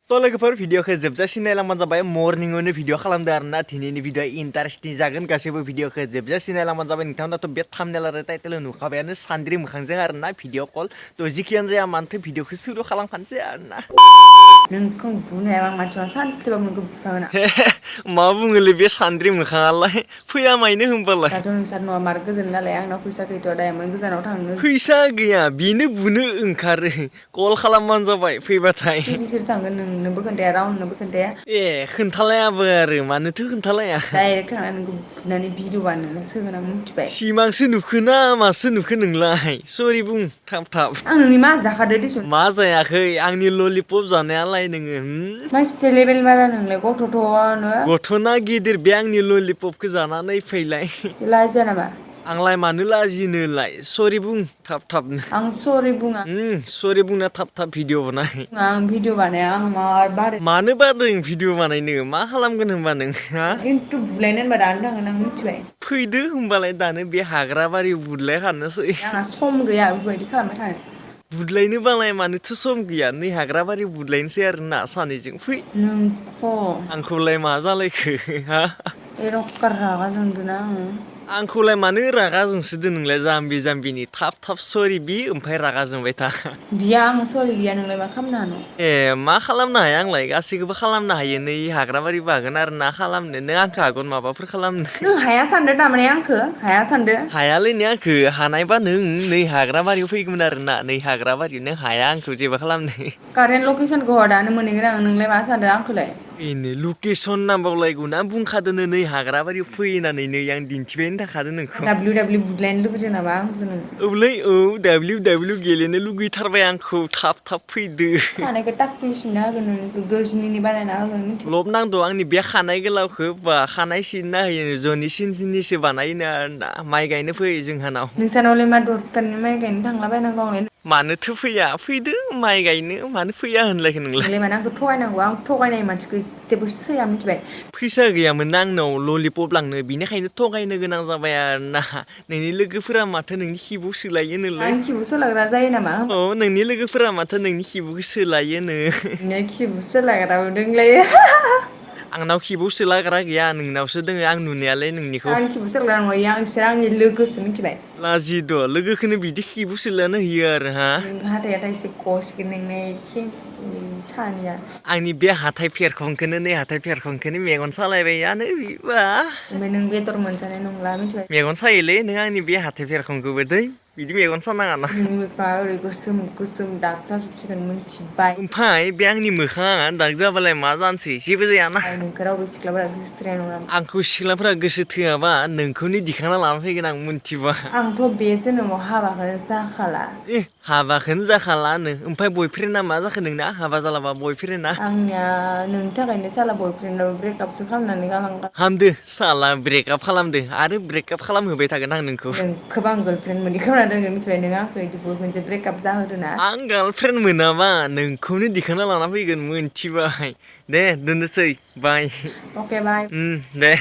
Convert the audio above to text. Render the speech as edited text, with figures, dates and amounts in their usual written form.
तो लोगोफोर भिडिअखौ जोबजासिम नायलांबानो जाबाय मर्निंआवनो भिडिअ खालामदों आरोना दिनैनि भिडिअ इन्टारेस्टिं जागोन गासैबो भिडिअखौ जोबजासिम नायलांबानो जाबाय नोंथांमोनाथ' बे थाम्बनेल आरो टाइटेल नुखाबायानो सान्द्रि मोखांजों आरोना भिडिअ कल तो जिखियानो जाया मानोथो भिडिअखौ सुरु खालामखानोसै आरोना नोंखौ बुनाया आं मानसिया सानसेबाबो नोंखौ बुखागोन मा बुङोलै बे सान्द्रि मोखाङालाय फैया मायनो होनबालाय दाथ' नोंसार न'आ मार गोजोन नालाय आंनाव फैसा गैथ'आ दायोमोन गोजानाव थांनो फैसा गैया बेनो बुनो ओंखारो कल खालामबानो जाबाय फैबाथाय सिरि सिरि थांगोन नोंनोबो खोन्थाया रावनोबो खोन्थाया ए खोन्थालायाबो आरो मानोथो खोन्थालाया डाइरेक्ट थांनानै नोंखौ बुनानै भिडिअ बानायनानै होगोन आं मिथिबाय सिमांसो नुखोना मासो नुखो नोंलाय सरि बुं थाब थाब आं नोंनि मा जाखादो दिसुन मा जायाखै आंनि ललिपप जानायालाय नोङो मासे लेबेल बारा नोंलाय गथ'थ'नो गथ'ना गिदिर बे आंनि ललिपपखौ जानानै फैलाय लाजिया नामा आंलाय मानो लाजिनोलाय सरि बुं थाब थाबनो आं सरि बुङा सरि बुंना थाब थाब भिडिअ बानाय आं भिडिअ बानाया आं मार बादों मानो बादों भिडिअ बानायनो मा खालामगोन होनबा नों हा खिन्थु बुलायनो होनबा दानो थांगोन आं मिथिबाय फैदो होमबालाय दानो बे हाग्रा बारियाव बुदलाय खानोसै आंहा सम गैया बेफोरबायदि खालामबाय थानो बुदलायनो बालाय मानोथो सम गैया नै हाग्रा बारियाव बुदलायनोसै आरोना सानैजों फै नोंखौ आंखौलाय मा जालायखो हा एर'कार रागा जोंदोंना आङो आंखौलाय मानो रागा जोंसोदो नोंलाय जाम्बि जाम्बिनि थाब थाब सरि बि ओमफ्राय रागा जोंबाय था बिया आं सरि बिया नोंलाय मा खालामनो हानो ए मा खालामनो हाया आंलाय गासैखौबो खालामनो हायो नै हाग्राबारि बागोन आरो ना खालामनो नों आंखो हागोन माबाफोर खालामनो नों हाया सानदो थारमाने आंखो हाया सानदो हायालै नों आंखो हानायबा नों नै हाग्राबारियाव फैगौमोन आरोना नै हाग्राबारियाव नों हाया आंखौ जेबो खालामनो कारेन्ट लकेसनखौ हरदानो मोनहैगोन आं नोंलाय मा सानदो आंखौलाय बेनो लकेसन नाम्बारलायगौ ना बुंखादोनो नै हाग्राबारियाव फै होननानै नै आं दिन्थिबायानो थाखादो नोंखौ डाब्लिउ डाब्लिउ बुदलायनो लुगैदों नामा आंजों नों औलै औ डाब्लिउ डाब्लिउ गेलेनो लुगैथारबाय आंखौ थाब थाब फैदो खानायखौ टाक्लु सिनना होगोन नोंखौ गोजनिनि बानायना होगोन मिथिबाय लब नांदो आंनि बे खानाय गोलावखौ बा खानाय सिनना होयो जनि सिननिसो बानायोनो आरोना माइ गायनो फै जोंहानाव नोंसानावलाय मा दरखारनि माइ गायनो थांला बायनांगौ आंलाय मानोथो फैया फैदो माइ गायनो मानो फैया होनलायखो नोंलाय माने आंखौ थगायनांगौ आं थगायनाय मानसिखौ जेबो सैया मिथिबाय फैसा गैयामोन ना आंनाव ललिपप लांनो बिनिखायनो थगायनो गोनां जाबाय आरोना नोंनि लोगोफोरा माथो नोंनि खिबु सोलायो नोलै आं खिबु सोलाग्रा जायो नामा औ नोंनि लोगोफोरा माथो नोंनि खिबुखौ सोलायोनो नोंनिया खिबु सोलाग्राबो दोंलायो आंनाव खिबु सोलाग्रा गैया नोंनावसो दोङो आं नुनायालाय नोंनिखौ आं खिबु सोलाग्रा नंखायो बिसोर आंनि लोगोसो मिथिबाय लाजिद' लोगोखौनो बिदि खिबु सोलानो होयो आरो हा नों हाथाइया थाइसे गसिगोन नोंनि सानिया आंनि बे हाथाय फेरखंखौनो नै हाथाय फेरखंखौनो मेगन सालायबायानो बिबा ओमफ्राय नों बेदर मोनजानाय नंला मिथिबाय मेगन सायोलै नों आंनि बे हाथाय फेरखंखौबो दै बिदि मेगन सानाङाना नोंनि मोखाङा ओरै गोसोम गोसोम दाग जाजोबसिगोन मिथिबाय ओमफाय बे आंनि मोखाङा दाग जाबालाय मा जानोसै जेबो जायाना नोंखौ रावबो सिख्लाफोरा गोसोथोनाय नङा आंखौ सिख्लाफोरा गोसो थोआबा नोंखौनो दिखांना लाना फैगोन आं मिथिबा आंथ' बे जोनोमाव हाबाखौनो जाखाला हाबाखौनो जाखालानो ओमफ्राय बयफ्रेन्डआ मा जाखो नोंना हाबा जालाबा बयफ्रेन्डआ आंनिया नोंनि थाखायनो साला बयफ्रेन्डआबो ब्रेकआपसो खालामनानै गालांबाय हामदो साला ब्रेकआप खालामदो आरो ब्रेकआप खालामहोबाय थागोन आं नोंखौ नोंखौबो आं गार्लफ्रेन्ड मोनि खालामना दोनगोन मिथिबाय नों आंखौ बिदि खनसे ब्रेकआप जाहोदो ना आं गार्लफ्रेन्ड मोनाबा नोंखौनो दिखांना लाना फैगोन मिथिबाय दे दोननोसै बाय अके बाय दे